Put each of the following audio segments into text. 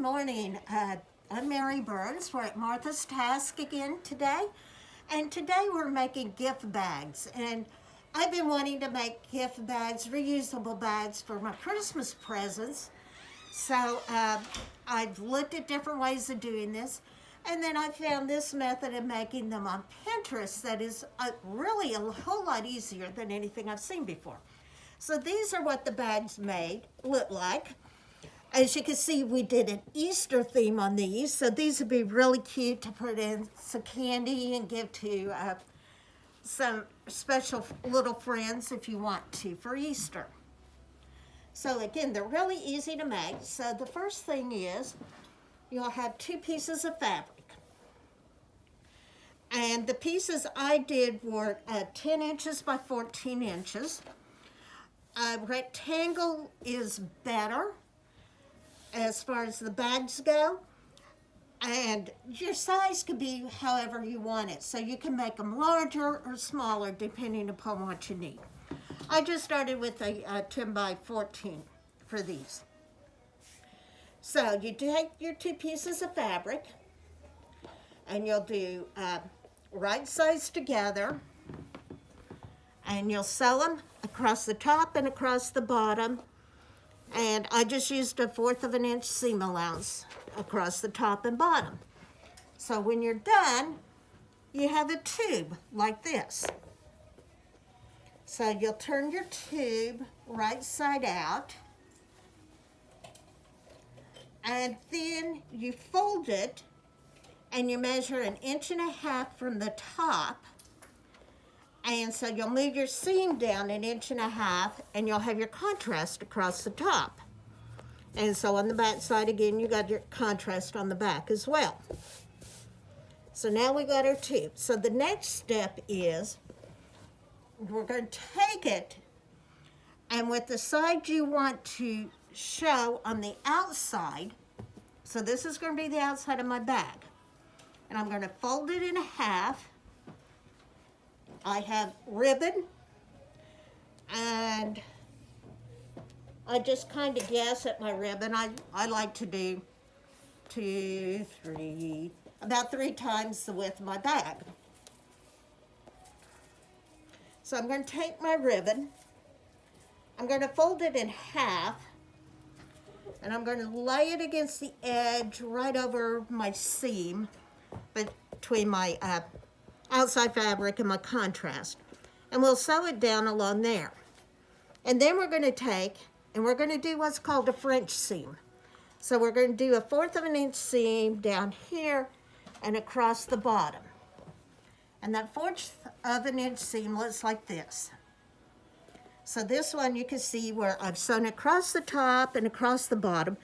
morning. I'm Mary Burns. We're at Martha's Task again today. And today we're making gift bags. And I've been wanting to make gift bags, reusable bags for my Christmas presents. So I've looked at different ways of doing this. And then I found this method of making them on Pinterest that is really a whole lot easier than anything I've seen before. So these are what the bags look like. As you can see, we did an Easter theme on these, so these would be really cute to put in some candy and give to some special little friends if you want to for Easter. So again, they're really easy to make. So the first thing is you'll have 2 pieces of fabric. And the pieces I did were 10 inches by 14 inches. A rectangle is better as far as the bags go, and your size could be however you want it, so you can make them larger or smaller depending upon what you need. I just started with a 10 by 14 for these. So you take your 2 pieces of fabric and you'll do right sides together, and you'll sew them across the top and across the bottom. And I just used a 1/4 of an inch seam allowance across the top and bottom. So when you're done, you have a tube like this. So you'll turn your tube right side out, and then you fold it and you measure 1.5 inches from the top. And so you'll move your seam down 1.5 inches, and you'll have your contrast across the top. And so on the back side again, you got your contrast on the back as well. So now we got our tube. So the next step is we're going to take it, and with the side you want to show on the outside, so this is going to be the outside of my bag, and I'm going to fold it in half. I have ribbon, and I just kind of guess at my ribbon. I like to do about 3 times the width of my bag. So I'm going to take my ribbon, I'm going to fold it in half, and I'm going to lay it against the edge right over my seam between my outside fabric and my contrast, and we'll sew it down along there. And then we're going to take and we're going to do what's called a French seam. So we're going to do a 1/4 of an inch seam down here and across the bottom, and that 1/4 of an inch seam looks like this. So this one you can see where I've sewn across the top and across the bottom.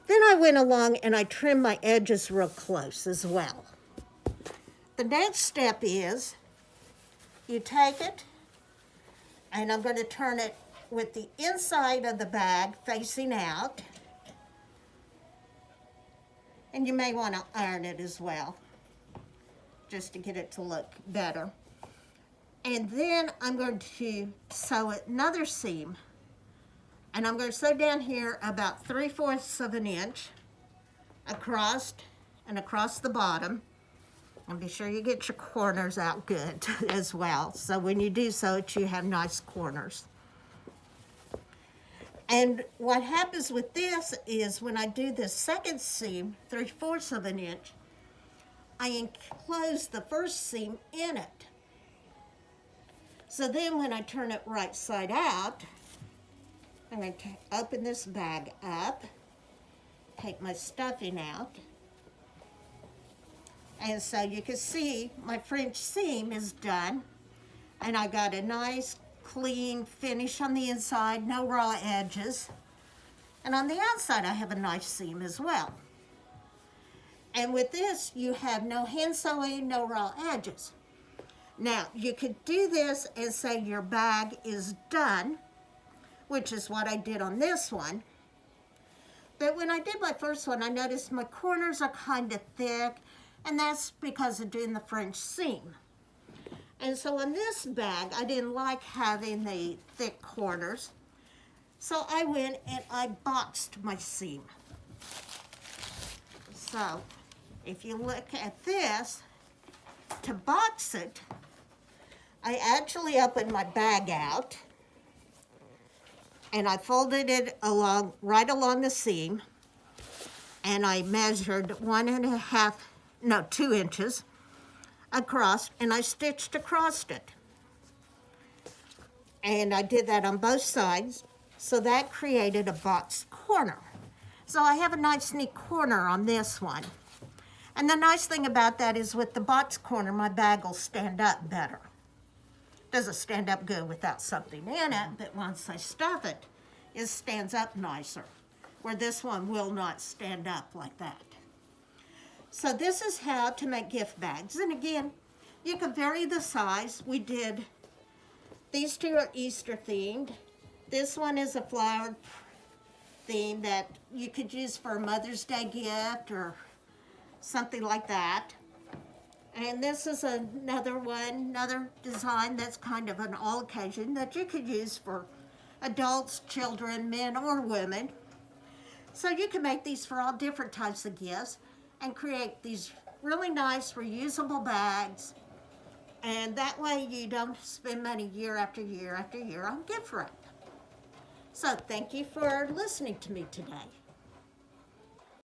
Then I went along and I trimmed my edges real close as well. The next step is you take it, and I'm going to turn it with the inside of the bag facing out, and you may want to iron it as well just to get it to look better. And then I'm going to sew another seam, and I'm going to sew down here about 3/4 of an inch across and across the bottom. And be sure you get your corners out good as well, so when you do sew it, you have nice corners. And what happens with this is when I do the second seam, 3/4 of an inch, I enclose the first seam in it. So then when I turn it right side out, I'm going to open this bag up, take my stuffing out. And so you can see my French seam is done, and I got a nice clean finish on the inside, no raw edges. And on the outside I have a nice seam as well. And with this you have no hand sewing, no raw edges. Now you could do this and say your bag is done, which is what I did on this one. But when I did my first one, I noticed my corners are kind of thick, and that's because of doing the French seam. And so on this bag, I didn't like having the thick corners, so I went and I boxed my seam. So if you look at this, to box it, I actually opened my bag out and I folded it right along the seam, and I measured 2 inches across, and I stitched across it. And I did that on both sides, so that created a boxed corner. So I have a nice neat corner on this one. And the nice thing about that is with the box corner, my bag will stand up better. Doesn't stand up good without something in it, but once I stuff it, it stands up nicer, where this one will not stand up like that. So this is how to make gift bags. And again, you can vary the size. These two are Easter themed. This one is a flowered theme that you could use for a Mother's Day gift or something like that. And this is another design that's kind of an all occasion that you could use for adults, children, men, or women. So you can make these for all different types of gifts and create these really nice reusable bags. And that way you don't spend money year after year after year on gift wrap. So thank you for listening to me today.